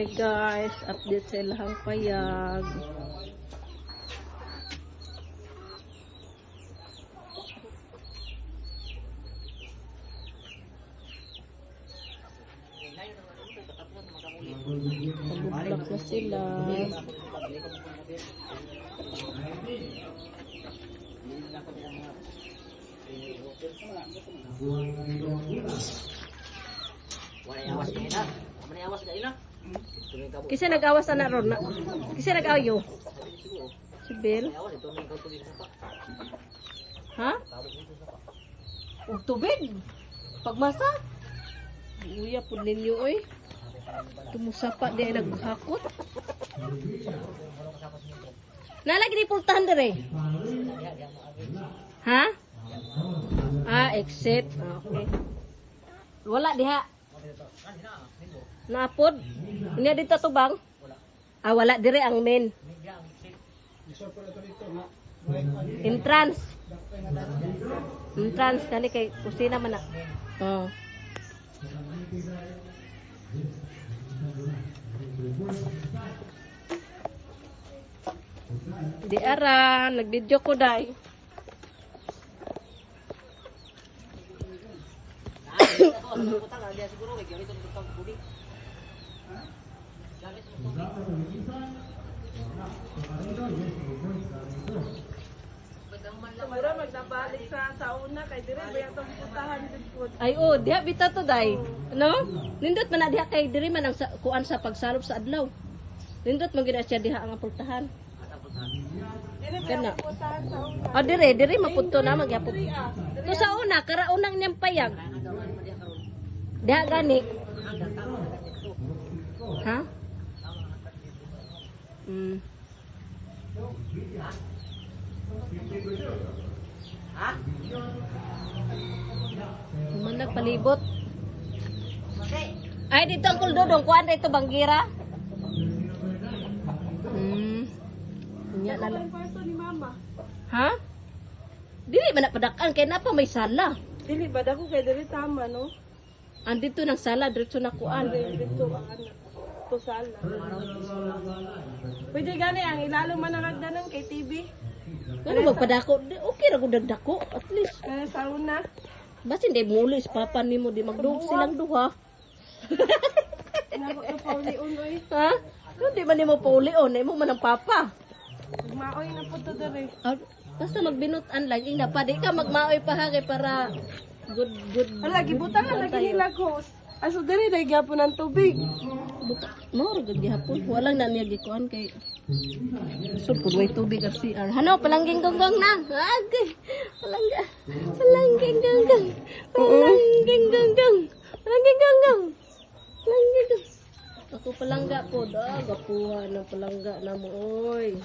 Hey guys, update sa ilahang payag. Pag-vlog na sila. Kasi nag-awas na ron. Kasi nag-ayo. Si Bill. Ha? Ug tubig. Pagmasa. Uya pud ninyo oy. Tumusapa di ay naghakot. Nalagi ni pultahan dire. Ha? Exit. Okay. Wala diha. Naapod? Hindi dito tubang? Wala dire ang main. Entrance. Entrance kani kay kusina man na. Oh. Di ara, nag-video ko dai. Mura magnabalik sa sauna kay dire ba atong putahan jud. Ay diha bita to dai. No? Nindot man na diha kay dire man ang kuan sa pagsalop sa adlaw. Nindot man gid siya diha ang pultahan. Dire Kana. ba putahan sauna. Dire mapunto na magyapon. To sa una karaunang niyang payag. Diha gani. Ha? Man nagpalibot. Ay dito ang kuldodong kuan dito banggira. Nya na lang. Ang kwarto ni mama. Ha? Dili man napadakan kay napa may sala. Dili ba dako kay dire tama no? Andito ng sala diretso na kuan. Dito ang anak. To sala. Pwede gani ang ilalo man nagdanan kay TV. Ano magpadako? Okay ra gud dagdako at least. Kaya sauna. Basta hindi mulis papa nimo di magdug silang duha. Nako pauli unoy. Ha? Hindi man nimo paulion, imo man ang papa. Maoy na pud to dire. Basta magbinutan lang ina pa di ka magmaoy pa ha kay para good. Ala gibutan na lagi nila ko. Aso dire dai gyapon ang tubig. Mo ra gud gihapon. Walang na niya gikuan kay sud pud way tubig ang CR. Hano palangging gonggong na. Agay. Palangging gonggong. Palangging gonggong. Palangging gonggong. Palangging gonggong. Ako palangga po, gapuha ng palangga na mo, oy.